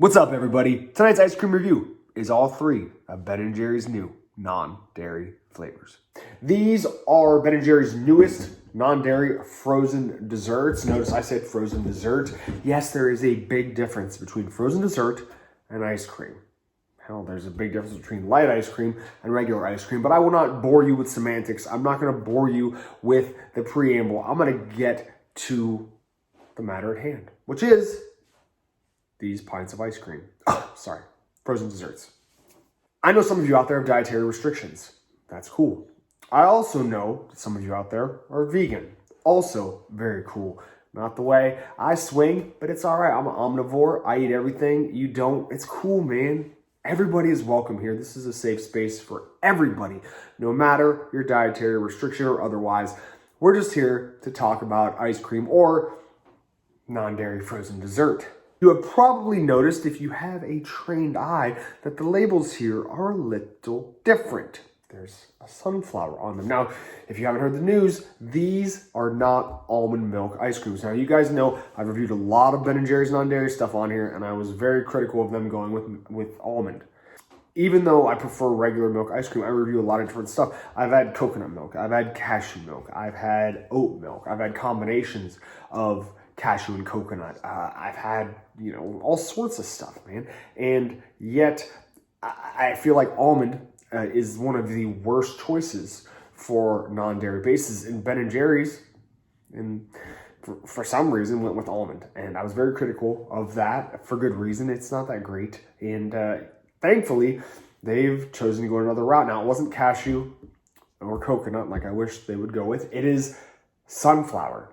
What's up, everybody? Tonight's ice cream review is all three of Ben & Jerry's new non-dairy flavors. These are Ben & Jerry's newest non-dairy frozen desserts. Notice I said frozen dessert. Yes, there is a big difference between frozen dessert and ice cream. Hell, there's a big difference between light ice cream and regular ice cream, but I will not bore you with semantics. I'm not going to bore you with the preamble. I'm going to get to the matter at hand, which is these pints of ice cream. Frozen desserts. I know some of you out there have dietary restrictions. That's cool. I also know that some of you out there are vegan. Also very cool. Not the way I swing, but it's all right. I'm an omnivore. I eat everything. You don't. It's cool, man. Everybody is welcome here. This is a safe space for everybody, no matter your dietary restriction or otherwise. We're just here to talk about ice cream or non-dairy frozen dessert. You have probably noticed, if you have a trained eye, that the labels here are a little different. There's a sunflower on them. Now, if you haven't heard the news, these are not almond milk ice creams. Now, you guys know I've reviewed a lot of Ben & Jerry's non-dairy stuff on here, and I was very critical of them going with almond. Even though I prefer regular milk ice cream, I review a lot of different stuff. I've had coconut milk, I've had cashew milk, I've had oat milk, I've had combinations of cashew and coconut. I've had, all sorts of stuff, man. And yet, I feel like almond is one of the worst choices for non-dairy bases. And Ben & Jerry's, and for some reason, went with almond. And I was very critical of that for good reason. It's not that great. And thankfully, they've chosen to go another route. Now, it wasn't cashew or coconut like I wish they would go with. It is sunflower.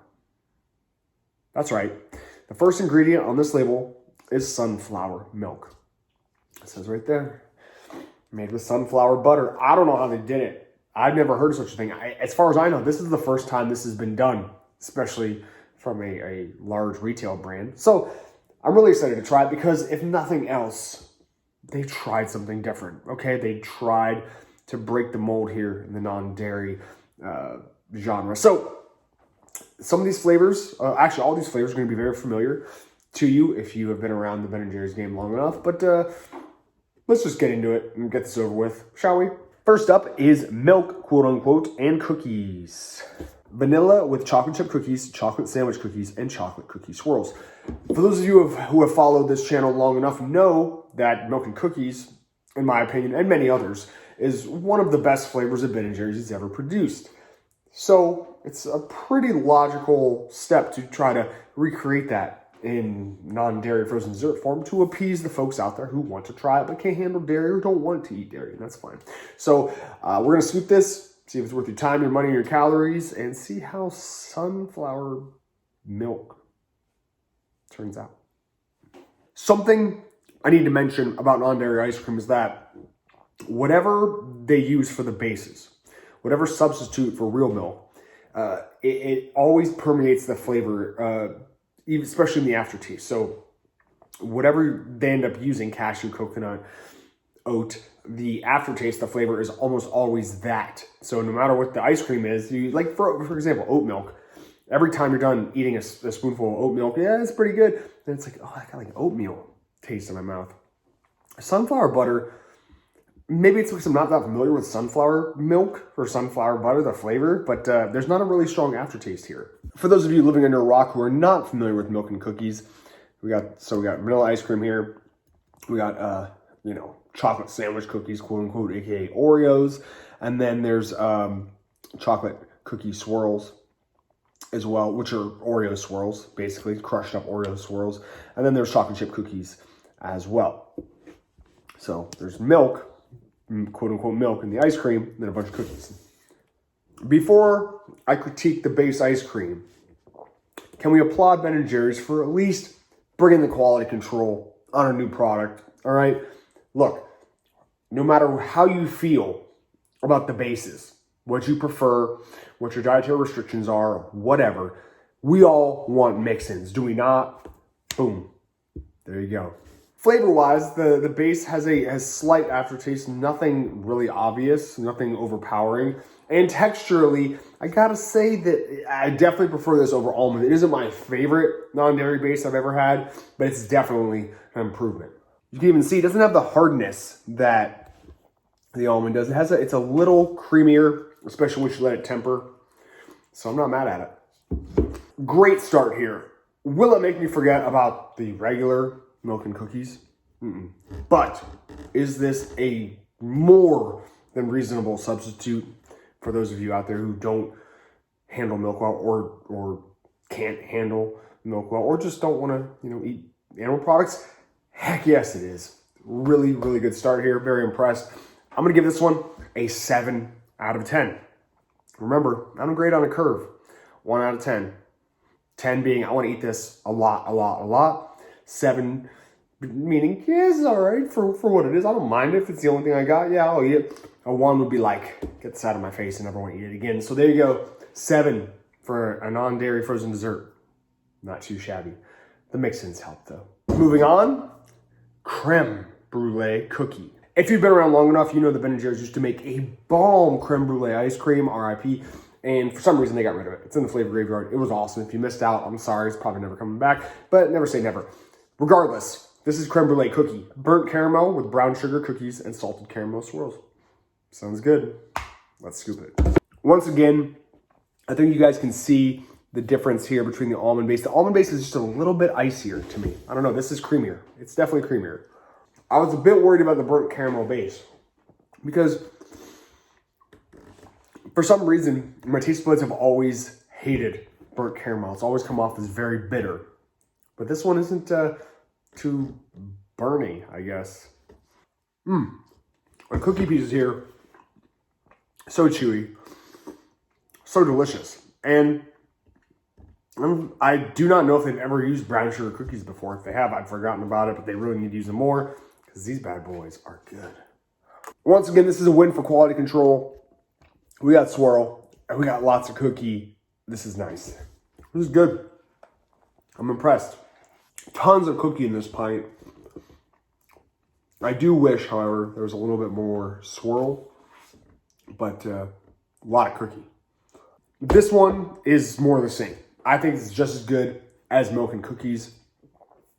That's right. The first ingredient on this label is sunflower milk. It says right there, made with sunflower butter. I don't know how they did it. I've never heard of such a thing. As far as I know, this is the first time this has been done, especially from a large retail brand. So I'm really excited to try it because if nothing else, they tried something different. Okay, they tried to break the mold here in the non-dairy genre. So some of these flavors, actually all these flavors are going to be very familiar to you if you have been around the Ben & Jerry's game long enough. But let's just get into it and get this over with, shall we? First up is milk, quote unquote, and cookies. Vanilla with chocolate chip cookies, chocolate sandwich cookies, and chocolate cookie swirls. For those of you who have followed this channel long enough, know that milk and cookies, in my opinion, and many others, is one of the best flavors that Ben & Jerry's has ever produced. So it's a pretty logical step to try to recreate that in non-dairy frozen dessert form to appease the folks out there who want to try it but can't handle dairy or don't want to eat dairy, and that's fine. So we're going to sweep this, see if it's worth your time, your money, and your calories, and see how sunflower milk turns out. Something I need to mention about non-dairy ice cream is that whatever they use for the bases, whatever substitute for real milk, it always permeates the flavor, especially in the aftertaste. So whatever they end up using, cashew, coconut, oat, the aftertaste, the flavor is almost always that. So no matter what the ice cream is, you like for example, oat milk. Every time you're done eating a spoonful of oat milk, yeah, it's pretty good. Then it's like, oh, I got like oatmeal taste in my mouth. Sunflower butter. Maybe it's because I'm not that familiar with sunflower milk or sunflower butter, the flavor, but there's not a really strong aftertaste here. For those of you living under a rock who are not familiar with milk and cookies, we got vanilla ice cream here. We got, chocolate sandwich cookies, quote unquote, aka Oreos. And then there's chocolate cookie swirls as well, which are Oreo swirls, basically crushed up Oreo swirls. And then there's chocolate chip cookies as well. So there's milk, quote unquote milk in the ice cream, and then a bunch of cookies. Before I critique the base ice cream, can we applaud Ben & Jerry's for at least bringing the quality control on a new product? All right, look, no matter how you feel about the bases, what you prefer, what your dietary restrictions are, whatever, we all want mix-ins, do we not? Boom, there you go. Flavor-wise, the base has slight aftertaste, nothing really obvious, nothing overpowering. And texturally, I gotta say that I definitely prefer this over almond. It isn't my favorite non-dairy base I've ever had, but it's definitely an improvement. You can even see it doesn't have the hardness that the almond does. It's a little creamier, especially once you let it temper. So I'm not mad at it. Great start here. Will it make me forget about the regular milk and cookies? Mm-mm. But is this a more than reasonable substitute for those of you out there who don't handle milk well or can't handle milk well or just don't want to, eat animal products? Heck yes, it is. Really, really good start here. Very impressed. I'm going to give this one a 7 out of 10. Remember, I'm great on a curve. 1 out of 10. 10 being I want to eat this a lot. 7 meaning, yeah, this is all right for what it is. I don't mind if it's the only thing I got. Yeah, I'll eat it. A 1 would be like, get this out of my face and never want to eat it again. So there you go. 7 for a non-dairy frozen dessert. Not too shabby. The mix-ins help though. Moving on, Creme Brulee cookie. If you've been around long enough, you know that Ben & Jerry's used to make a bomb creme brulee ice cream, RIP, and for some reason they got rid of it. It's in the flavor graveyard. It was awesome. If you missed out, I'm sorry. It's probably never coming back, but never say never. Regardless, this is creme brulee cookie. Burnt caramel with brown sugar cookies and salted caramel swirls. Sounds good. Let's scoop it. Once again, I think you guys can see the difference here between the almond base. The almond base is just a little bit icier to me. I don't know. This is creamier. It's definitely creamier. I was a bit worried about the burnt caramel base because for some reason, my taste buds have always hated burnt caramel. It's always come off as very bitter. But this one isn't too burny, I guess. The cookie pieces here, so chewy, so delicious. And I do not know if they've ever used brown sugar cookies before. If they have, I've forgotten about it, but they really need to use them more because these bad boys are good. Once again, this is a win for quality control. We got swirl, and we got lots of cookie. This is nice. This is good. I'm impressed. Tons of cookie in this pint. I do wish, however, there was a little bit more swirl, but a lot of cookie. This one is more of the same. I think it's just as good as milk and cookies.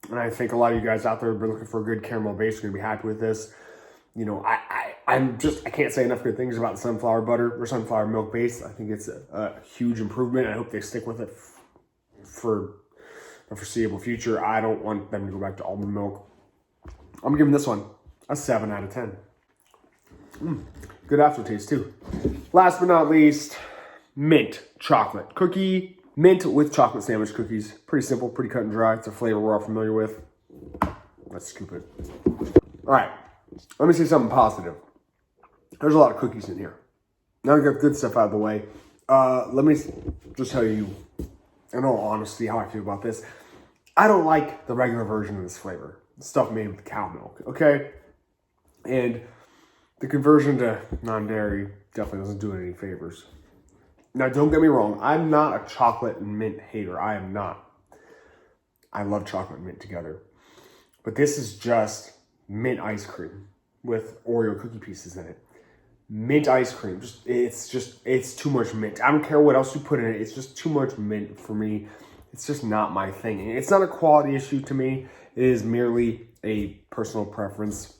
And I think a lot of you guys out there have been looking for a good caramel base are going to be happy with this. I can't say enough good things about the sunflower butter or sunflower milk base. I think it's a huge improvement. I hope they stick with it for the foreseeable future. I don't want them to go back to almond milk. I'm giving this one a 7 out of 10. Good aftertaste too. Last but not least, mint chocolate cookie. Mint with chocolate sandwich cookies. Pretty simple, pretty cut and dry. It's a flavor we're all familiar with. Let's scoop it. All right, let me say something positive. There's a lot of cookies in here. Now we got good stuff out of the way. Let me just tell you, in all honesty, how I feel about this. I don't like the regular version of this flavor. Stuff made with cow milk, okay? And the conversion to non-dairy definitely doesn't do it any favors. Now, don't get me wrong. I'm not a chocolate and mint hater. I am not. I love chocolate and mint together. But this is just mint ice cream with Oreo cookie pieces in it. Mint ice cream. It's too much mint. I don't care what else you put in it. It's just too much mint for me. It's just not my thing. It's not a quality issue to me. It is merely a personal preference.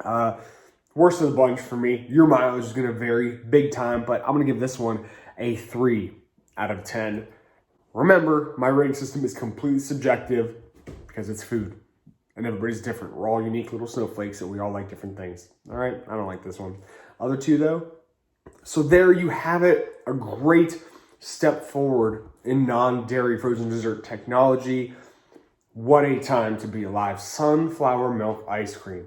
Worst of the bunch for me. Your mileage is going to vary big time, but I'm going to give this one a 3 out of 10. Remember, my rating system is completely subjective because it's food. And everybody's different. We're all unique little snowflakes and we all like different things. All right? I don't like this one. Other two, though. So there you have it. A great step forward in non-dairy frozen dessert technology. What a time to be alive. Sunflower milk ice cream.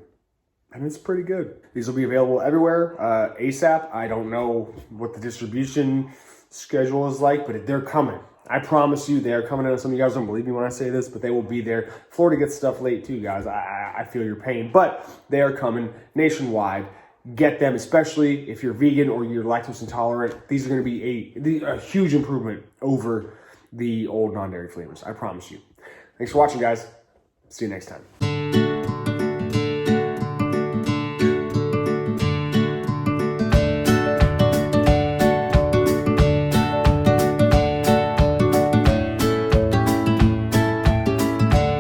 And it's pretty good. These will be available everywhere ASAP. I don't know what the distribution schedule is like, but they're coming. I promise you they're coming. I know some of you guys don't believe me when I say this, but they will be there. Florida gets stuff late too, guys. I feel your pain, but they are coming nationwide. Get them, especially if you're vegan or you're lactose intolerant. These are going to be a huge improvement over the old non-dairy flavors. I promise you. Thanks for watching, guys. See you next time.